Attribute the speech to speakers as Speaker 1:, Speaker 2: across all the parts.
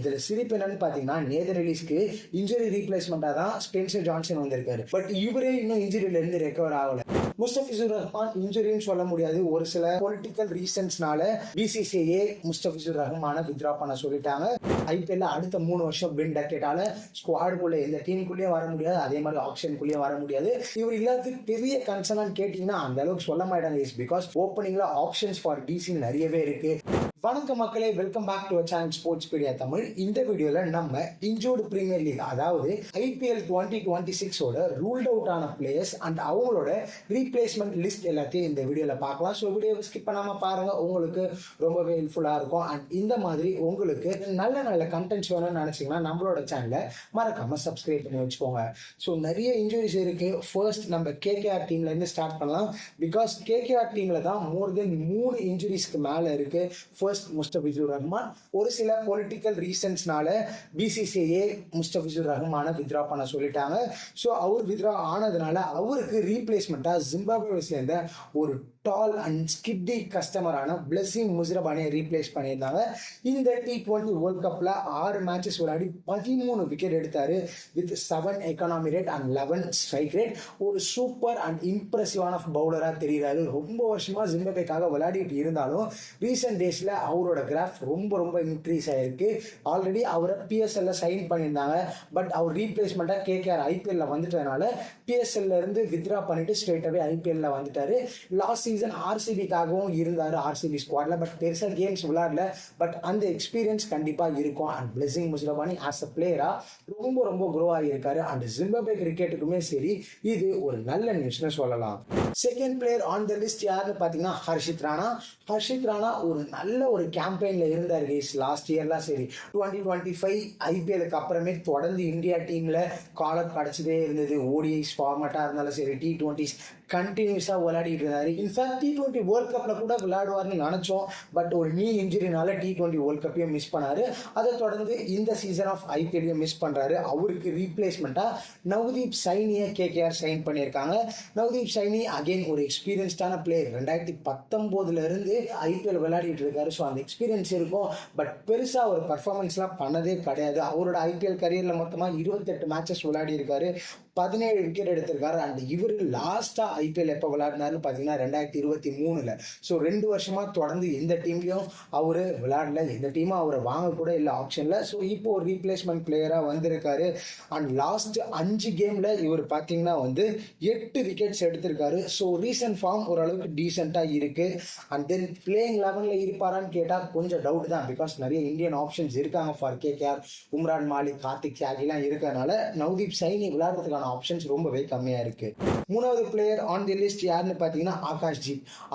Speaker 1: இதுல சிரிப்பு என்னன்னு பாத்தீங்கன்னா நேதன் எலிஸ்க்கு இன்ஜுரி ரீப்ளேஸ்மெண்டா தான் ஸ்பென்சர் ஜான்சன் வந்திருக்காரு. பட் இவரே இன்னும் இன்ஜுரியில இருந்து ரெக்கவர் ஆகல. முஸ்தபிசுர் ரஹ்மான் இன்ஜுரின்னு சொல்ல முடியாது. ஒரு சில பொலிட்டிக்கல் ரீசன்ஸ்னால பிசிசிஐ முஸ்தபிசுர் ரஹ்மான வித்ரா பண்ண சொல்லிட்டாங்க. ஐபிஎல்ல அடுத்த 3 வருஷம் பின் டக்கெட்டால ஸ்குவாடுக்குள்ள எந்த டீமுக்குள்ளேயே வர முடியாது, அதே மாதிரி ஆப்ஷனுக்குள்ளேயே வர முடியாது. இவர் இல்லாததுக்கு பெரிய கன்சர்ன் கேட்டீங்கன்னா அந்த அளவுக்கு சொல்ல மாட்டாங்க. இஸ் பிகாஸ் ஓப்பனிங்ல ஆப்ஷன்ஸ் ஃபார் டிசி நிறையவே இருக்கு. வணக்கம் மக்களே, welcome back to channel Sportspedia Tamil. இந்த வீடியோல நம்ம இன்ஜூர்டு பிரீமியர் லீக், அதாவது ஐபிஎல் 2026 ரூல்ட் அவுட் ஆன பிளேயர்ஸ் அண்ட் அவங்களோட ரீப்ளேஸ்மெண்ட் லிஸ்ட் எல்லாத்தையும் இந்த வீடியோல பார்க்கலாம். ஸோ வீடியோவை ஸ்கிப் பண்ணாம பாருங்க, உங்களுக்கு ரொம்பவே ஹெல்ப்ஃபுல்லா இருக்கும். அண்ட் இந்த மாதிரி உங்களுக்கு நல்ல நல்ல கண்டென்ட்ஸ் வேணும்னு நினைச்சீங்கன்னா நம்மளோட சேனலை மறக்காம சப்ஸ்கிரைப் பண்ணி வச்சுக்கோங்க. ஸோ நிறைய இன்ஜுரிஸ் இருக்கு. ஃபர்ஸ்ட் நம்ம கேகேஆர் டீம்ல இருந்து ஸ்டார்ட் பண்ணலாம். பிகாஸ் கேகேஆர் டீம்ல தான் மோர் தென் 3 இன்ஜுரிஸ்க்கு மேல இருக்கு. முஸ்தபிசுர் ரஹ்மான் ஒரு சில பொலிட்டிக்கல் ரீசன்ஸ்னால பிசிசிஐ முஸ்தபிசுர் ரஹ்மான வித்ரா பண்ண சொல்லிட்டாங்க. ஸோ அவர் வித்ரா ஆனதுனால அவருக்கு ரீப்ளேஸ்மெண்டா ஜிம்பாப்வே சேர்ந்த ஒரு டால் அண்ட் ஸ்கிட்டி கஸ்டமரான பிளெஸிங் முஸ்ரபானியை ரீப்ளேஸ் பண்ணியிருந்தாங்க. இந்த T20 வேர்ல்ட் கப்ல 6 மேட்சஸ் விளையாடி 13 விக்கெட் எடுத்தாரு with 7 economy rate and 11 strike rate. ஒரு சூப்பர் அண்ட் இம்ப்ரெசிவான பவுலரா தெரிகிறாரு. ரொம்ப வருஷமா ஜிம்பாப்வேக்காக விளையாடிட்டு இருந்தாலும் ரீசெண்ட் டேஸ்ல அவரோட கிராஃப் ரொம்ப இன்க்ரீஸ் ஆயிருக்கு. ஆல்ரெடி அவரை பிஎஸ்எல்ல சைன் பண்ணியிருந்தாங்க. பட் அவர் ரீப்ளேஸ்மெண்டா கேகேஆர் ஐபிஎல்ல வந்துட்டதுனால பிஎஸ்எல்ல இருந்து வித்ரா பண்ணிட்டு ஸ்ட்ரெயிட்டாவே ஐபிஎல்ல வந்துட்டாரு. லாஸ்ட் சீசன் ஆர்சிபிக்காகவும் இருந்தாரு ஆர்சிபி ஸ்குவாட்ல. பட் பெருசா கேம்ஸ் விளையாடல. பட் அந்த எக்ஸ்பீரியன்ஸ் கண்டிப்பா இருக்கும். அண்ட் பிளெஸிங் முஸ்ரபானி ஆஸ் அ பிளேயரா ரொம்ப க்ரோ ஆகியிருக்காரு. அண்ட் ஜிம்பாப்வே கிரிக்கெட்டுக்குமே சரி இது ஒரு நல்ல நியூஸ்னு சொல்லலாம். Second player on the list யாருன்னு பாத்தீங்கன்னா ஹர்ஷித் ராணா. ஹர்ஷித் ராணா ஒரு நல்ல ஒரு கேம்பெயின்ல இருந்தார் லாஸ்ட் இயர்லாம். சரி 2025 ஐபிஎலுக்கு அப்புறமே தொடர்ந்து இந்தியா டீம்ல காலப் கிடைச்சதே இருந்தது. ஓடிஐஸ் ஃபார்மேட்டா இருந்தாலும் சரி, T20s கண்டினியூஸா விளையாடிட்டு இருந்தாரு. இன்ஃபேக்ட் T20 வேர்ல்ட் கப்ல கூட விளையாடுவார்னு நினைச்சோம். பட் ஒரு நீ இன்ஜுரினால T20 வேர்ல்ட் கப்பையும் மிஸ் பண்ணாரு. அதை தொடர்ந்து இந்த சீசன் ஆஃப் ஐபிஎல்லையும் மிஸ் பண்றாரு. அவருக்கு ரீப்ளேஸ்மெண்டா நவ்தீப் சைனியை கேகேஆர் சைன் பண்ணியிருக்காங்க. நவ்தீப் சைனி அகைன் ஒரு எக்ஸ்பீரியன்ஸ்டான பிளேயர். 2019 இருந்து ஐபிஎல் விளையாடிட்டு இருக்காரு. ஸோ அந்த எக்ஸ்பீரியன்ஸ் இருக்கும். பட் பெருசா ஒரு பர்ஃபார்மன்ஸ்லாம் பண்ணதே கிடையாது. அவரோட ஐபிஎல் கரியர்ல மொத்தமா 28 மேட்சஸ் விளையாடி இருக்காரு, 17 விக்கெட் எடுத்திருக்காரு. அண்ட் இவர் லாஸ்டா ஐபிஎல் எப்போ விளையாடினாருன்னு பார்த்தீங்கன்னா 2023. ஸோ 2 வருஷமா தொடர்ந்து எந்த டீம்லையும் அவரு விளையாடல. எந்த டீமும் அவரை வாங்க கூட இல்லை ஆப்ஷன்ல. ஸோ இப்போ ஒரு ரீப்ளேஸ்மெண்ட் பிளேயரா வந்திருக்காரு. அண்ட் லாஸ்ட் 5 கேம்ல இவர் பார்த்தீங்கன்னா 8 விக்கெட்ஸ் எடுத்திருக்காரு. ஸோ ரீசன்ட் ஃபார்ம் ஓரளவுக்கு டீசெண்டா இருக்கு. அண்ட் தென் பிளேயிங் 11ல இருப்பாரான்னு கேட்டால் கொஞ்சம் டவுட் தான். பிகாஸ் நிறைய இந்தியன் ஆப்ஷன்ஸ் இருக்காங்க ஃபார் கேகேஆர். உம்ரான் மாலிக், கார்த்திக் தியாகிலாம் இருக்கிறதுனால நவ்தீப் சைனி விளையாடுறதுக்கான ஆப்ஷன்ஸ் ரொம்பவே கம்மியா இருக்கு. மூணாவது பிளேயர் ஆன் தி லிஸ்ட் யாருன்னு பார்த்தீங்கன்னா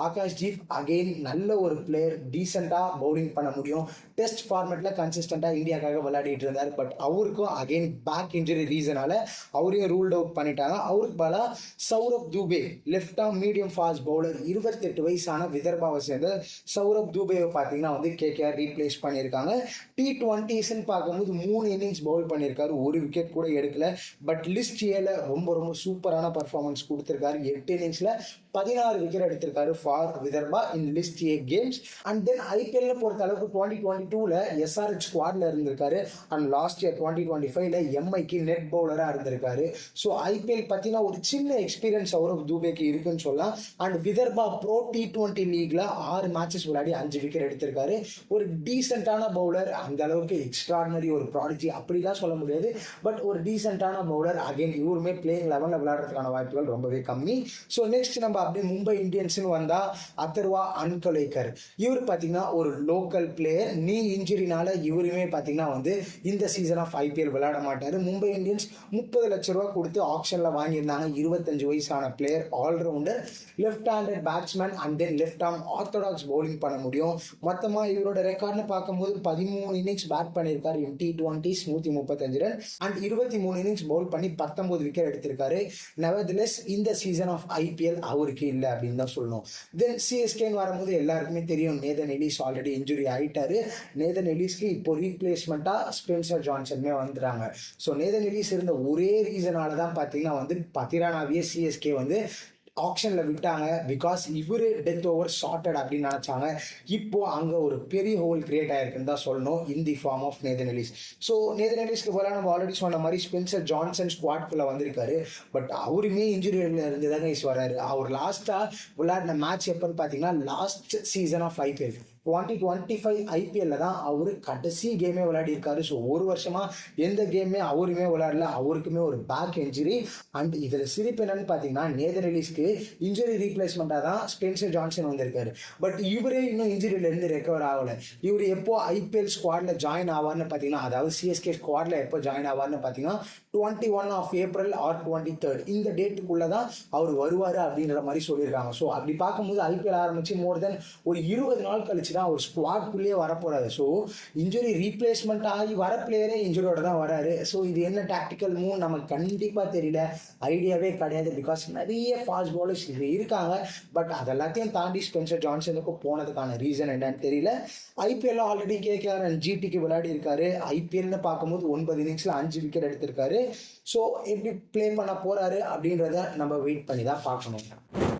Speaker 1: ஆகாஷ்ஜீப் அகெயின் நல்ல ஒரு பிளேயர். டீசெண்டா பவுலிங் பண்ண முடியும். டெஸ்ட் ஃபார்மேட்ல கன்சிஸ்டண்டா இந்தியாக்காக விளையாடிட்டு இருந்தார். பட் அவருக்கும் அகெயின் பேக் இன்ஜுரி ரீசனால அவரையும் ரூல்ட் அவுட் பண்ணிட்டாங்க. அவருக்கு பதிலா Saurabh Dubey, left arm medium fast bowler, 28 வயசான விதர்பாவை சேர்ந்த சௌரப் தூபேவை பார்த்தீங்கன்னா கேகேஆர் ரீப்ளேஸ் பண்ணியிருக்காங்க. T20s பார்க்கும்போது 3 இன்னிங்ஸ் பவுல் பண்ணியிருக்காரு, 1 விக்கெட் கூட எடுக்கல. பட் லிஸ்ட் ஏல ரொம்ப சூப்பரான பர்ஃபார்மன்ஸ் கொடுத்திருக்காரு. 8 இன்னிங்ஸ்ல 16 விக்கெட் எடுத்திருக்காரு for Vidarbha in list A games. And then IPL பொறுத்த அளவுக்கு 2022ல SRH ஸ்குவாட்ல இருந்திருக்காரு. அண்ட் லாஸ்ட் இயர் 2025ல எம்ஐக்கு நெட் பவுலரா இருந்திருக்காரு. ஸோ ஐபிஎல் பார்த்தீங்கன்னா ஒரு சின்ன எக்ஸ்பீரியன்ஸ் சௌரவ் தூபேக்கு இருக்குன்னு சொல்லலாம். And Vidarbha bro T20 லீக்ல 6 matches விளையாடி 5 விக்கெட் எடுத்திருக்காரு. ஒரு டீசென்டான பவுலர். அந்த அளவுக்கு எக்ஸ்ட்ராடினரி ஒரு ப்ராடக்ட் அப்படிலாம் சொல்ல முடியாது. பட் ஒரு டீசென்டான பவுலர். அகைன் இவருமே பிளேயிங் 11ல விளையாடுறதுக்கான வாய்ப்புகள் ரொம்பவே கம்மி. ஸோ நெக்ஸ்ட் நம்ம அப்படியே மும்பை இந்தியன்ஸ்னு வந்தா அதர்வா அன்கலேக்கர். இவர் பார்த்தீங்கன்னா ஒரு லோக்கல் பிளேயர். நீ இன்ஜுரினால இவருமே பார்த்தீங்கன்னா இந்த சீசன் ஆஃப் ஐபிஎல் விளையாட மாட்டாரு. மும்பை இந்தியன்ஸ் 30 லட்ச ரூபா கொடுத்து ஆப்ஷன்ல வாங்கியிருந்தாங்க. 25 வயசான player, allrounder, left handed batsman and then left arm orthodox bowling பண்ண முடியும். மொத்தமா இவரோட ரெக்கார்ட்னு பார்க்கும்போது 13 இன்னிங்ஸ் பேட் பண்ணியிருக்காரு in T20s, 135 run and 23 innings bowl பண்ணி 19 விக்கெட் எடுத்திருக்காரு. நெவர்தலெஸ் இந்த சீசன் ஆஃப் ஐபிஎல் அவருக்கு இல்லை அப்படின்னு தான் சொல்லணும். தென் சிஎஸ்கேன்னு வரும்போது எல்லாருக்குமே தெரியும் நேதன் எலிஸ் ஆல்ரெடி இன்ஜுரி ஆயிட்டாரு. நேதன் எலிஸ்க்கு இப்போ ரீப்ளேஸ்மெண்டா ஸ்பென்சர் ஜான்சன்மே வந்துறாங்க. ஸோ நேதன் எலிஸ் இருந்த ஒரே ரீசனால தான் பார்த்தீங்கன்னா பத்திரானாவியே சிஎஸ்கே ஆக்ஷனில் விட்டாங்க. பிகாஸ் இவர் டெத் ஓவர் ஷார்ட்டட் அப்படின்னு நினச்சாங்க. இப்போ அங்கே ஒரு பெரிய ஹோல் கிரியேட் ஆயிருக்குன்னு தான் சொல்லணும், in the form of Nathan Ellis. So Nathan எலிஸ்க்கு போல நம்ம ஆல்ரெடி சொன்ன மாதிரி ஸ்பென்சர் ஜான்சன் ஸ்குவாட்குள்ளே வந்திருக்காரு. பட் அவருமே இன்ஜுரியில் இருந்து தாங்க வராரு. அவர் லாஸ்ட்டாக விளையாடின மேட்ச் எப்போன்னு பார்த்தீங்கன்னா லாஸ்ட் சீசன் ஆஃப் ஐபிஎல் 2025 ஐபிஎல்ல தான் அவரு கடைசி கேமே விளையாடி இருக்காரு. ஸோ ஒரு வருஷமா எந்த கேமே அவருமே விளையாடல. அவருக்குமே ஒரு பேக் இன்ஜுரி. அண்ட் இதில் சிரிப்பு என்னன்னு பார்த்தீங்கன்னா நேதன் எலிஸ்க்கு இன்ஜுரி ரீப்ளேஸ்மெண்ட்டாக தான் ஸ்பென்சர் ஜான்சன் வந்திருக்காரு. பட் இவரே இன்னும் இன்ஜுரியிலேருந்து ரெக்கவர் ஆகலை. இவர் எப்போ ஐபிஎல் ஸ்குவாடில் ஜாயின் ஆவார்னு பார்த்தீங்கன்னா, அதாவது சிஎஸ்கே ஸ்குவாடில் எப்போ ஜாயின் ஆவார்னு பார்த்தீங்கன்னா 21 ஆஃப் ஏப்ரல் ஆர் 23 இந்த டேட்டுக்குள்ளே தான் அவர் வருவார் அப்படின்ற மாதிரி சொல்லியிருக்காங்க. ஸோ அப்படி பார்க்கும்போது ஐபிஎல் ஆரம்பித்து மோர் தென் ஒரு 20 நாள் கழிச்சு தான் அவர் ஸ்குவாட்குள்ளேயே வரப்போறாரு. ஸோ இன்ஜுரி ரீப்ளேஸ்மெண்ட் ஆகி வர பிளேயரே இன்ஜுரியோட தான் வராரு. ஸோ இது என்ன டாக்டிக்கல் மூவ் நமக்கு கண்டிப்பாக தெரியல, ஐடியாவே கிடையாது. பிகாஸ் நிறைய ஃபாஸ்ட் பாலர்ஸ் இருக்காங்க. பட் அதெல்லாத்தையும் தாண்டி ஸ்பென்சர் ஜான்சனுக்கு போனதுக்கான ரீசன் என்னன்னு தெரியல. ஐபிஎல் ஆல்ரெடி கேகேஆர் அண்ட் ஜிடிக்கு விளையாடி இருக்காரு. ஐபிஎல்னு பார்க்கும்போது 9 இன்னிங்ஸில் 5 விக்கெட் எடுத்திருக்காரு. ஸோ எப்படி பிளே பண்ண போறாரு அப்படின்றத நம்ம வெயிட் பண்ணி தான் பார்க்கணும்.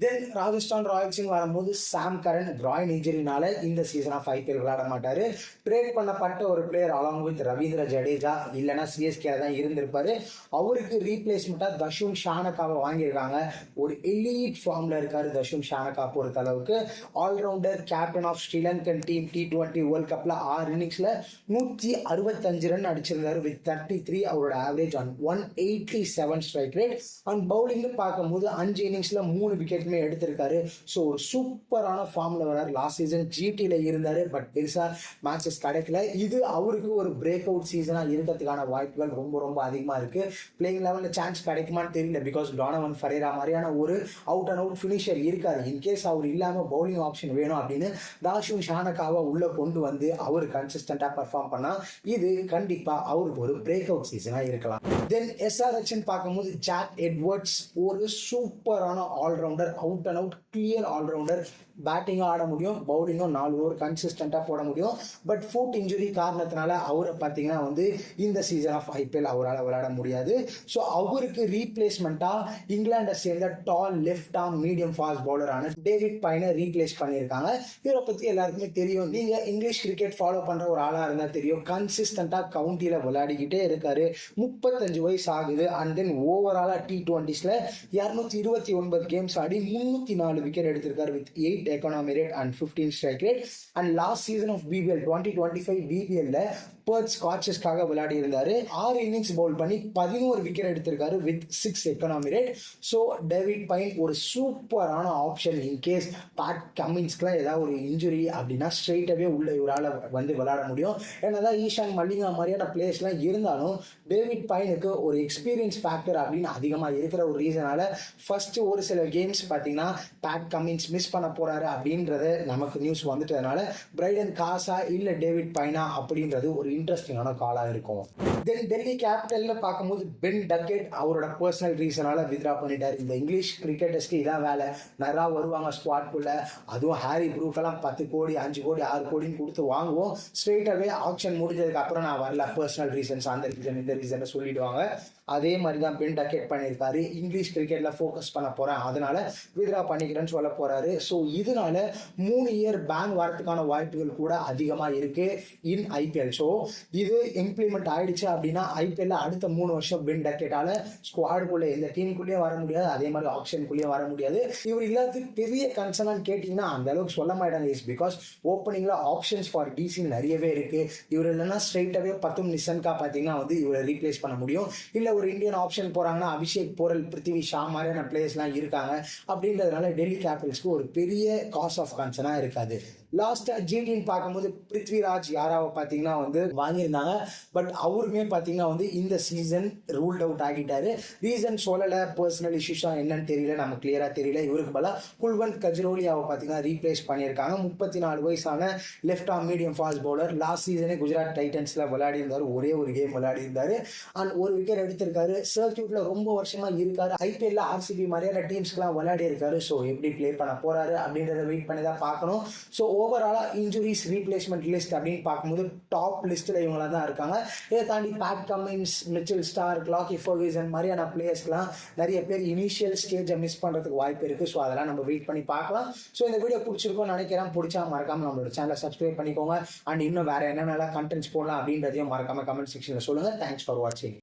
Speaker 1: தென் ராஜஸ்தான் ராயல்ஸுன்னு வரும்போது சாம் கரன் கிராயின் இன்ஜுரினால இந்த சீசன் ஆஃப் ஐபிஎல் விளையாட மாட்டாரு. ட்ரேட் பண்ணப்பட்ட ஒரு player along with Ravindra Jadeja, இல்லைன்னா சிஎஸ்கே தான் இருந்திருப்பாரு. அவருக்கு ரீப்ளேஸ்மெண்ட்டாக தஷுன் ஷானக்காவை வாங்கியிருக்காங்க. ஒரு எலீட் ஃபார்மில் இருக்காரு தஷுன் ஷானக்கா பொறுத்த அளவுக்கு. Allrounder, captain of Sri Lankan team T20 world கப்பில் 6 இன்னிங்ஸில் 165 ரன் அடிச்சிருந்தாரு வித் 33 அவரோட average on 187 strike rate. And பவுலிங்னு பார்க்கும்போது 5 இன்னிங்ஸில் 3 விக்கெட் எடுத்திருக்காரு. ஸோ ஒரு சூப்பரான ஃபார்ம்ல வராரு. லாஸ்ட் சீசன் ஜிடியில் இருந்தாரு. பட் பெருசா மேட்சஸ் கிடைக்கல. இது அவருக்கு ஒரு பிரேக் அவுட் சீசனா இருக்கிறதுக்கான வாய்ப்புகள் ரொம்ப ரொம்ப அதிகமா இருக்கு. பிளேயிங் லெவலில் சான்ஸ் கிடைக்குமான்னு தெரியல. பிகாஸ் டானவன் ஃபரேரா மாதிரியான ஒரு அவுட் அண்ட் அவுட் ஃபினிஷர் இருக்காரு. இன்கேஸ் அவர் இல்லாமல் பவுலிங் ஆப்ஷன் வேணும் அப்படின்னு தாஷுன் ஷானக்காவை உள்ள கொண்டு வந்து அவர் கன்சிஸ்டண்டா பர்ஃபார்ம் பண்ணா இது கண்டிப்பா அவருக்கு ஒரு பிரேக் அவுட் சீசனா இருக்கலாம். தென் எஸ்ஆர்ஹெச் பார்க்கும்போது ஜாக் எட்வர்ட்ஸ் ஒரு சூப்பரான allrounder, out and out clear allrounder. பேட்டிங்கும் ஆட முடியும், பவுலிங்கும் 4 ஓவர் கன்சிஸ்டண்டாக போட முடியும். பட் ஃபுட் இன்ஜுரி காரணத்தினால அவரை பார்த்தீங்கன்னா இந்த சீசன் ஆஃப் ஐபிஎல் அவரால் விளையாட முடியாது. ஸோ அவருக்கு ரீப்ளேஸ்மெண்ட்டாக இங்கிலாண்டை சேர்ந்த tall left arm medium fast பவுலரான டேவிட் பைனை ரீப்ளேஸ் பண்ணியிருக்காங்க. இவரை பற்றி எல்லாருக்குமே தெரியும். நீங்கள் இங்கிலீஷ் கிரிக்கெட் ஃபாலோ பண்ணுற ஒரு ஆளாக இருந்தால் தெரியும். கன்சிஸ்டண்டாக கவுண்டியில் விளையாடிக்கிட்டே இருக்காரு. 35 வயசு ஆகுது. அண்ட் தென் ஓவராலாக T20s 229 கேம்ஸ் ஆடி 304 விக்கெட் எடுத்திருக்காரு with 8 economy rate and 15 strike rate. And last season of BBL 2025 BBL Perth ஸ்காட்சஸ்க்காக விளையாடி இருந்தாரு. 6 இன்னிங்ஸ் பவுல் பண்ணி 11 விக்கெட் எடுத்திருக்காரு with 6 economy rate. So David Payne ஒரு சூப்பரான ஆப்ஷன். இன்கேஸ் பேட் கமின்ஸ்க்குலாம் ஏதாவது ஒரு இன்ஜுரி அப்படின்னா ஸ்ட்ரெயிட்டாகவே உள்ள இவரால் விளையாட முடியும். என்னதான் ஈஷான் மல்லிங்கா மாதிரியான பிளேயர்ஸ்லாம் இருந்தாலும் டேவிட் பைனுக்கு ஒரு எக்ஸ்பீரியன்ஸ் ஃபேக்டர் அப்படின்னு அதிகமாக இருக்கிற ஒரு ரீசனால ஃபர்ஸ்ட் ஒரு சில கேம்ஸ் பார்த்தீங்கன்னா பேட் கமின்ஸ் மிஸ் பண்ண போறாரு அப்படின்றது நமக்கு நியூஸ் வந்துட்டதுனால பிரைடன் காசா இல்லை டேவிட் பைனா அப்படின்றது ஒரு இன்ட்ரெஸ்டிங்கான காலாக இருக்கும். தென் டெல்லி கேபிட்டல்ல பார்க்கும்போது பென் டக்கெட் அவரோட பர்சனல் ரீசனால வித்ரா பண்ணிட்டார். இந்த இங்கிலீஷ் கிரிக்கெட்டர்ஸ்க்கு இதான் வேலை. நிறையா வருவாங்க ஸ்குவாட்குள்ள. அதுவும் ஹாரி ப்ரூக்கெல்லாம் 10 கோடி 5 கோடி 6 கோடின்னு கொடுத்து வாங்குவோம். ஸ்ட்ரெயிட்டாகவே ஆக்ஷன் முடிஞ்சதுக்கு அப்புறம் நான் வரல, பர்சனல் ரீசன்ஸ் அந்த ரீசன் இந்த ரீசன் சொல்லிடுவாங்க. அதே மாதிரி தான் பென் டக்கெட் பண்ணியிருக்காரு. இங்கிலீஷ் கிரிக்கெட்ல ஃபோக்கஸ் பண்ண போறேன், அதனால வித்ரா பண்ணிக்கிறேன்னு சொல்ல போறாரு. ஸோ இதனால 3 இயர் பேன் வரதுக்கான வாய்ப்புகள் கூட அதிகமாக இருக்கு இன் ஐபிஎல். ஸோ இது இம்ப்ளிமெண்ட் ஆயிடுச்சு அப்படின்னா ஐபிஎல்ல அடுத்த 3 வருஷம் பென் டக்கெட்டால ஸ்குவாடுக்குள்ளே எந்த டீமுக்குள்ளேயே வர முடியாது, அதே மாதிரி ஆப்ஷனுக்குள்ளேயே வர முடியாது. இவர் இல்லாதது பெரிய கன்சர்னான்னு கேட்டிங்கன்னா அந்த அளவுக்கு சொல்ல மாட்டாங்க. இஸ் பிகாஸ் ஓப்பனிங்ல ஆப்ஷன்ஸ் ஃபார் டிசி நிறையவே இருக்கு. இவர் இல்லைன்னா ஸ்ட்ரெயிட்டாகவே பத்தும் நிசன்கா பார்த்தீங்கன்னா இவரை ரீப்ளேஸ் பண்ண முடியும். இல்லை ஒரு இந்தியன் ஆப்ஷன் போறாங்கன்னா அபிஷேக் போரல், பிருத்திவி ஷா மாதிரியான பிளேயர்ஸ்லாம் இருக்காங்க. அப்படின்றதுனால டெல்லி கேபிட்டல்ஸ்க்கு ஒரு பெரிய காஸ் ஆஃப் கன்சர்னா இருக்காது. லாஸ்டா ஜிடின்னு பார்க்கும்போது பிருத்விராஜ் யாராவை பார்த்தீங்கன்னா வாங்கியிருந்தாங்க. பட் அவருமே பார்த்தீங்கன்னா இந்த சீசன் ரூல்ட் அவுட் ஆகிட்டாரு. ரீசன் சொல்லலை, பர்சனல் இஷ்யூஸா என்னன்னு தெரியல, நம்ம கிளியரா தெரியல. இவருக்கு பதிலாக குல்வந்த் கஜ்ரோலியாவை பார்த்தீங்கன்னா ரீப்ளேஸ் பண்ணியிருக்காங்க. 34 வயசான left arm medium fast bowler. Last சீசனே குஜராத் டைட்டன்ஸ்ல விளையாடி இருந்தாரு. ஒரே ஒரு கேம் விளையாடி இருந்தாரு. அண்ட் ஒரு விக்கெட் எடுத்திருக்காரு. சர்க்யூட்ல ரொம்ப வருஷமா இருக்காரு. ஐபிஎல்ல ஆர்சிபி மாதிரியான டீம்ஸ்க்குலாம் விளையாடி இருக்காரு. ஸோ எப்படி பிளே பண்ண போறாரு அப்படின்றத வெயிட் பண்ணி தான் பார்க்கணும். ஸோ ஓவராலாக இன்ஜுரிஸ் ரீப்ளேஸ்மெண்ட் லிஸ்ட் அப்படின்னு பார்க்கும்போது டாப் லிஸ்ட்டில் இவங்களாம் தான் இருக்காங்க. இதை தாண்டி Pat Cummins, Mitchell Starc, Lockie Ferguson மாதிரியான பிளேயர்ஸ்லாம் நிறைய பேர் இனிஷியல் ஸ்டேஜை மிஸ் பண்ணுறதுக்கு வாய்ப்பு இருக்குது. ஸோ அதெல்லாம் நம்ம வெயிட் பண்ணி பார்க்கலாம். ஸோ இந்த வீடியோ பிடிச்சிருக்கோம்னு நினைக்கிறேன். பிடிச்சா மறக்காமல் நம்மளோட சேனலை சப்ஸ்கிரைப் பண்ணிக்கோங்க. அண்ட் இன்னும் வேறு என்னென்னலாம் கண்டென்ட்ஸ் போடலாம் அப்படின்றதையும் மறக்காமல் கமெண்ட் செக்ஷனில் சொல்லுங்கள். தேங்க்ஸ் ஃபார் வாட்சிங்.